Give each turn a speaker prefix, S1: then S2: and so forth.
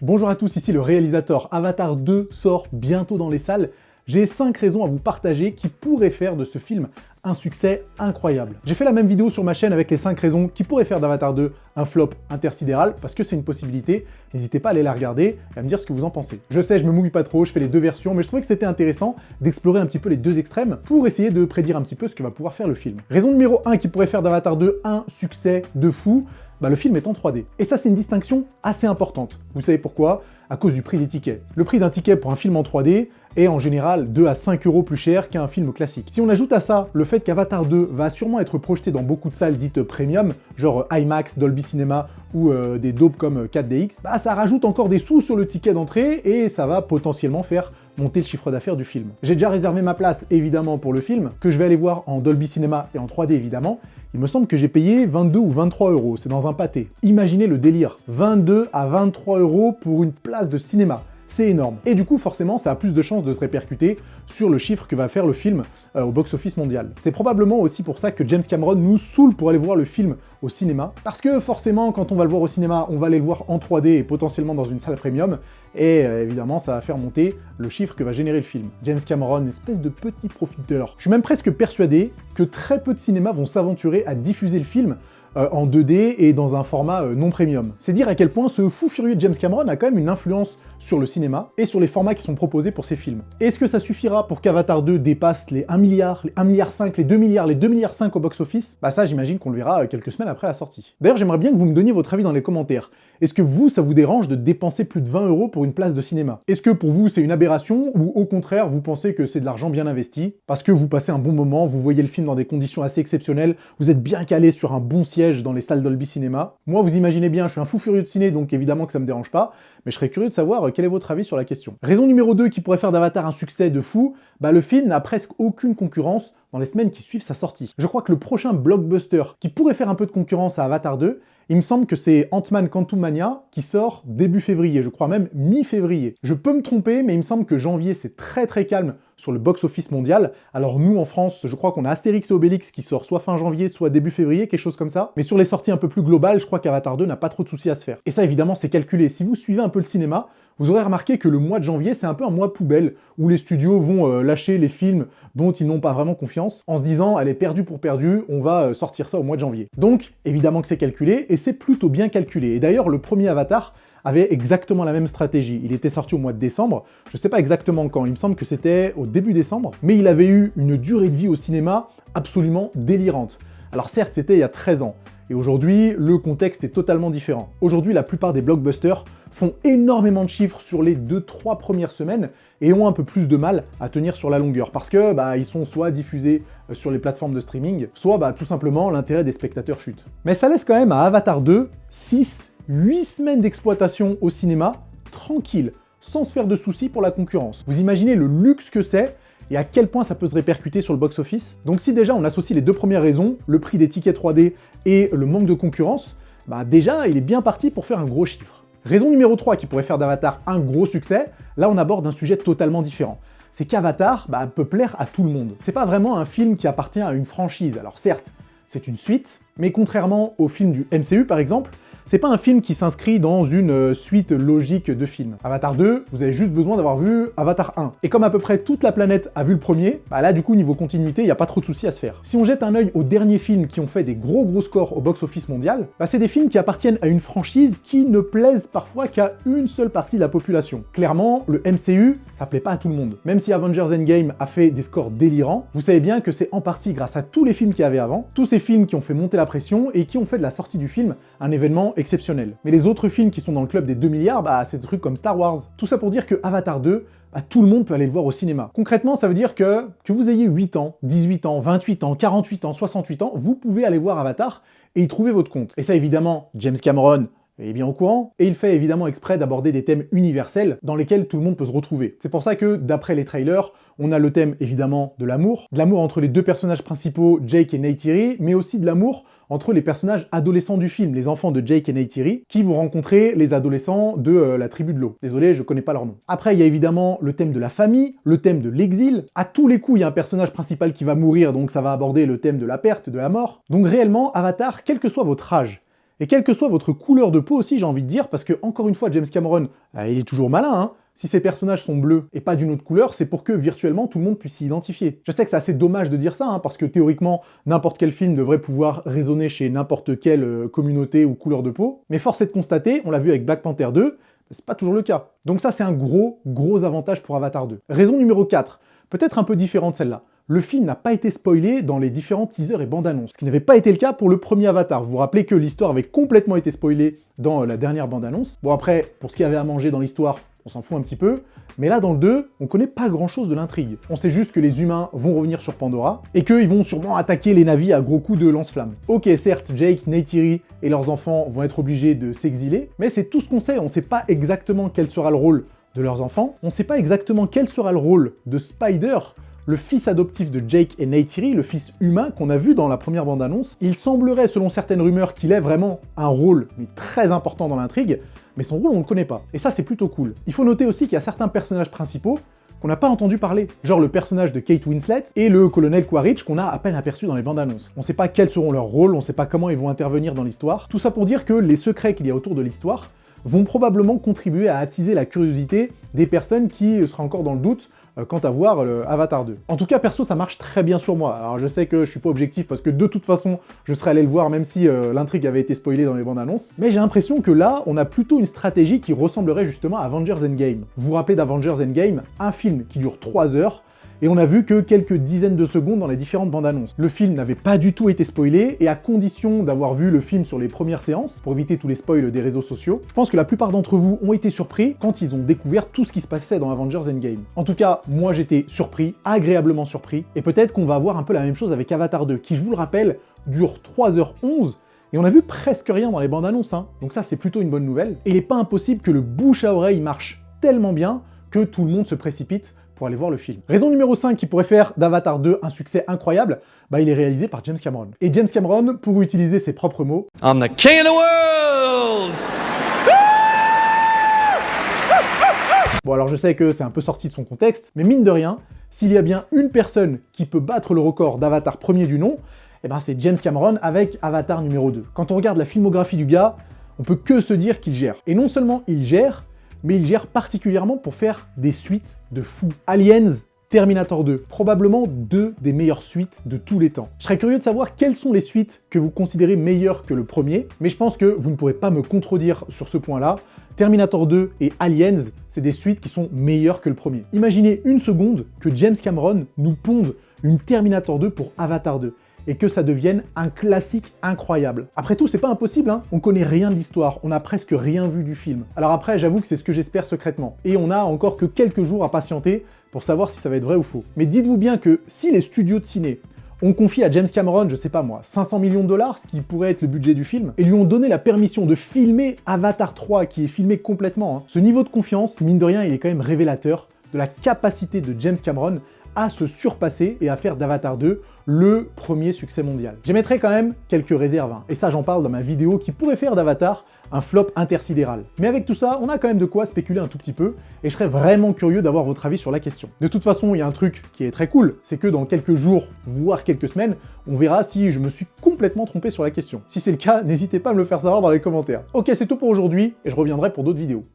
S1: Bonjour à tous, ici le réalisateur. Avatar 2 sort bientôt dans les salles. J'ai 5 raisons à vous partager qui pourraient faire de ce film un succès incroyable. J'ai fait la même vidéo sur ma chaîne avec les 5 raisons qui pourraient faire d'Avatar 2 un flop intersidéral, parce que c'est une possibilité. N'hésitez pas à aller la regarder et à me dire ce que vous en pensez. Je sais, je me mouille pas trop, je fais les deux versions, mais je trouvais que c'était intéressant d'explorer un petit peu les deux extrêmes pour essayer de prédire un petit peu ce que va pouvoir faire le film. Raison numéro 1 qui pourrait faire d'Avatar 2 un succès de fou, le film est en 3D. Et ça, c'est une distinction assez importante. Vous savez pourquoi? À cause du prix des tickets. Le prix d'un ticket pour un film en 3D est en général 2 à 5 € plus cher qu'un film classique. Si on ajoute à ça le fait qu'Avatar 2 va sûrement être projeté dans beaucoup de salles dites premium, genre IMAX, Dolby Cinema ou des daubes comme 4DX, ça rajoute encore des sous sur le ticket d'entrée et ça va potentiellement faire monter le chiffre d'affaires du film. J'ai déjà réservé ma place évidemment pour le film, que je vais aller voir en Dolby Cinema et en 3D évidemment. Il me semble que j'ai payé 22 ou 23 €, c'est dans un pâté. Imaginez le délire, 22 à 23 € pour une place de cinéma. C'est énorme. Et du coup, forcément, ça a plus de chances de se répercuter sur le chiffre que va faire le film au box-office mondial. C'est probablement aussi pour ça que James Cameron nous saoule pour aller voir le film au cinéma. Parce que forcément, quand on va le voir au cinéma, on va aller le voir en 3D et potentiellement dans une salle premium. Et évidemment, ça va faire monter le chiffre que va générer le film. James Cameron, espèce de petit profiteur. Je suis même presque persuadé que très peu de cinémas vont s'aventurer à diffuser le film en 2D et dans un format non premium. C'est dire à quel point ce fou furieux de James Cameron a quand même une influence sur le cinéma et sur les formats qui sont proposés pour ses films. Est-ce que ça suffira pour qu'Avatar 2 dépasse les 1 milliard, les 1,5 milliard, les 2 milliards, les 2,5 milliards au box-office? Ça, j'imagine qu'on le verra quelques semaines après la sortie. D'ailleurs, j'aimerais bien que vous me donniez votre avis dans les commentaires. Est-ce que vous, ça vous dérange de dépenser plus de 20 € pour une place de cinéma? Est-ce que pour vous, c'est une aberration ou au contraire, vous pensez que c'est de l'argent bien investi parce que vous passez un bon moment, vous voyez le film dans des conditions assez exceptionnelles, vous êtes bien calé sur un bon siège dans les salles Dolby Cinema? Moi, vous imaginez bien, je suis un fou furieux de ciné, donc évidemment que ça me dérange pas, mais je serais curieux de savoir quel est votre avis sur la question. Raison numéro 2 qui pourrait faire d'Avatar un succès de fou, le film n'a presque aucune concurrence dans les semaines qui suivent sa sortie. Je crois que le prochain blockbuster qui pourrait faire un peu de concurrence à Avatar 2, il me semble que c'est Ant-Man Quantumania qui sort début février, je crois même mi-février. Je peux me tromper, mais il me semble que janvier c'est très calme sur le box-office mondial. Alors nous en France, je crois qu'on a Astérix et Obélix qui sort soit fin janvier, soit début février, quelque chose comme ça. Mais sur les sorties un peu plus globales, je crois qu'Avatar 2 n'a pas trop de soucis à se faire. Et ça évidemment c'est calculé. Si vous suivez un peu le cinéma, vous aurez remarqué que le mois de janvier, c'est un peu un mois poubelle, où les studios vont lâcher les films dont ils n'ont pas vraiment confiance, en se disant, allez, perdu pour perdu, on va sortir ça au mois de janvier. Donc, évidemment que c'est calculé, et c'est plutôt bien calculé. Et d'ailleurs, le premier Avatar avait exactement la même stratégie. Il était sorti au mois de décembre, je sais pas exactement quand, il me semble que c'était au début décembre, mais il avait eu une durée de vie au cinéma absolument délirante. Alors certes, c'était il y a 13 ans, et aujourd'hui, le contexte est totalement différent. Aujourd'hui, la plupart des blockbusters font énormément de chiffres sur les 2-3 premières semaines et ont un peu plus de mal à tenir sur la longueur parce que ils sont soit diffusés sur les plateformes de streaming, soit tout simplement l'intérêt des spectateurs chute. Mais ça laisse quand même à Avatar 2 6-8 semaines d'exploitation au cinéma, tranquille, sans se faire de soucis pour la concurrence. Vous imaginez le luxe que c'est et à quel point ça peut se répercuter sur le box-office? Donc si déjà on associe les deux premières raisons, le prix des tickets 3D et le manque de concurrence, déjà il est bien parti pour faire un gros chiffre. Raison numéro 3 qui pourrait faire d'Avatar un gros succès, là on aborde un sujet totalement différent. C'est qu'Avatar peut plaire à tout le monde. C'est pas vraiment un film qui appartient à une franchise. Alors certes, c'est une suite, mais contrairement au film du MCU par exemple, c'est pas un film qui s'inscrit dans une suite logique de films. Avatar 2, vous avez juste besoin d'avoir vu Avatar 1. Et comme à peu près toute la planète a vu le premier, là du coup niveau continuité, il n'y a pas trop de soucis à se faire. Si on jette un œil aux derniers films qui ont fait des gros scores au box-office mondial, c'est des films qui appartiennent à une franchise qui ne plaisent parfois qu'à une seule partie de la population. Clairement, le MCU, ça plaît pas à tout le monde. Même si Avengers Endgame a fait des scores délirants, vous savez bien que c'est en partie grâce à tous les films qu'il y avait avant, tous ces films qui ont fait monter la pression et qui ont fait de la sortie du film un événement exceptionnel. Mais les autres films qui sont dans le club des 2 milliards, c'est des trucs comme Star Wars. Tout ça pour dire que Avatar 2, tout le monde peut aller le voir au cinéma. Concrètement, ça veut dire que vous ayez 8 ans, 18 ans, 28 ans, 48 ans, 68 ans, vous pouvez aller voir Avatar et y trouver votre compte. Et ça évidemment, James Cameron est bien au courant, et il fait évidemment exprès d'aborder des thèmes universels dans lesquels tout le monde peut se retrouver. C'est pour ça que, d'après les trailers, on a le thème évidemment de l'amour entre les deux personnages principaux, Jake et Neytiri, mais aussi de l'amour entre les personnages adolescents du film, les enfants de Jake et Neytiri, qui vont rencontrer les adolescents de la tribu de l'eau. Désolé, je connais pas leur nom. Après, il y a évidemment le thème de la famille, le thème de l'exil. À tous les coups, il y a un personnage principal qui va mourir, donc ça va aborder le thème de la perte, de la mort. Donc réellement, Avatar, quel que soit votre âge, Et quelle que soit votre couleur de peau aussi, j'ai envie de dire, parce que, encore une fois, James Cameron, il est toujours malin, hein. Si ces personnages sont bleus et pas d'une autre couleur, c'est pour que virtuellement tout le monde puisse s'y identifier. Je sais que c'est assez dommage de dire ça, hein, parce que théoriquement, n'importe quel film devrait pouvoir résonner chez n'importe quelle communauté ou couleur de peau, mais force est de constater, on l'a vu avec Black Panther 2, c'est pas toujours le cas. Donc ça, c'est un gros avantage pour Avatar 2. Raison numéro 4, peut-être un peu différente celle-là. Le film n'a pas été spoilé dans les différents teasers et bandes annonces, ce qui n'avait pas été le cas pour le premier Avatar. Vous vous rappelez que l'histoire avait complètement été spoilée dans la dernière bande annonce. Bon après, pour ce qu'il y avait à manger dans l'histoire, on s'en fout un petit peu, mais là dans le 2, on connaît pas grand chose de l'intrigue. On sait juste que les humains vont revenir sur Pandora, et qu'ils vont sûrement attaquer les navires à gros coups de lance-flammes. Ok, certes, Jake, Neytiri et leurs enfants vont être obligés de s'exiler, mais c'est tout ce qu'on sait, on sait pas exactement quel sera le rôle de leurs enfants, on sait pas exactement quel sera le rôle de Spider, le fils adoptif de Jake et Neytiri, le fils humain qu'on a vu dans la première bande-annonce. Il semblerait, selon certaines rumeurs, qu'il ait vraiment un rôle, mais très important dans l'intrigue, mais son rôle on le connaît pas. Et ça c'est plutôt cool. Il faut noter aussi qu'il y a certains personnages principaux qu'on n'a pas entendu parler, genre le personnage de Kate Winslet et le colonel Quaritch qu'on a à peine aperçu dans les bandes annonces. On sait pas quels seront leurs rôles, on sait pas comment ils vont intervenir dans l'histoire. Tout ça pour dire que les secrets qu'il y a autour de l'histoire vont probablement contribuer à attiser la curiosité des personnes qui seraient encore dans le doute quant à voir Avatar 2. En tout cas, perso, ça marche très bien sur moi. Alors je sais que je suis pas objectif parce que de toute façon, je serais allé le voir même si l'intrigue avait été spoilée dans les bandes annonces, mais j'ai l'impression que là, on a plutôt une stratégie qui ressemblerait justement à Avengers Endgame. Vous vous rappelez d'Avengers Endgame, un film qui dure 3 heures, et on a vu que quelques dizaines de secondes dans les différentes bandes annonces. Le film n'avait pas du tout été spoilé, et à condition d'avoir vu le film sur les premières séances, pour éviter tous les spoils des réseaux sociaux, je pense que la plupart d'entre vous ont été surpris quand ils ont découvert tout ce qui se passait dans Avengers Endgame. En tout cas, moi j'étais surpris, agréablement surpris, et peut-être qu'on va avoir un peu la même chose avec Avatar 2, qui je vous le rappelle, dure 3h11, et on a vu presque rien dans les bandes annonces, hein. Donc ça c'est plutôt une bonne nouvelle, et il n'est pas impossible que le bouche à oreille marche tellement bien que tout le monde se précipite pour aller voir le film. Raison numéro 5 qui pourrait faire d'Avatar 2 un succès incroyable, il est réalisé par James Cameron. Et James Cameron, pour utiliser ses propres mots,
S2: I'm the king of the world!
S1: Bon alors je sais que c'est un peu sorti de son contexte, mais mine de rien, s'il y a bien une personne qui peut battre le record d'Avatar premier du nom, c'est James Cameron avec Avatar numéro 2. Quand on regarde la filmographie du gars, on peut que se dire qu'il gère. Et non seulement il gère, mais il gère particulièrement pour faire des suites de fou. Aliens, Terminator 2, probablement 2 des meilleures suites de tous les temps. Je serais curieux de savoir quelles sont les suites que vous considérez meilleures que le premier, mais je pense que vous ne pourrez pas me contredire sur ce point-là. Terminator 2 et Aliens, c'est des suites qui sont meilleures que le premier. Imaginez une seconde que James Cameron nous ponde une Terminator 2 pour Avatar 2. Et que ça devienne un classique incroyable. Après tout, c'est pas impossible, hein. On connaît rien de l'histoire, on a presque rien vu du film. Alors après, j'avoue que c'est ce que j'espère secrètement. Et on a encore que quelques jours à patienter pour savoir si ça va être vrai ou faux. Mais dites-vous bien que si les studios de ciné ont confié à James Cameron, je sais pas moi, 500 millions de dollars, ce qui pourrait être le budget du film, et lui ont donné la permission de filmer Avatar 3, qui est filmé complètement, hein. Ce niveau de confiance, mine de rien, il est quand même révélateur de la capacité de James Cameron à se surpasser et à faire d'Avatar 2 le premier succès mondial. J'émettrai quand même quelques réserves, hein, et ça j'en parle dans ma vidéo qui pourrait faire d'Avatar un flop intersidéral. Mais avec tout ça, on a quand même de quoi spéculer un tout petit peu, et je serais vraiment curieux d'avoir votre avis sur la question. De toute façon, il y a un truc qui est très cool, c'est que dans quelques jours, voire quelques semaines, on verra si je me suis complètement trompé sur la question. Si c'est le cas, n'hésitez pas à me le faire savoir dans les commentaires. Ok, c'est tout pour aujourd'hui, et je reviendrai pour d'autres vidéos.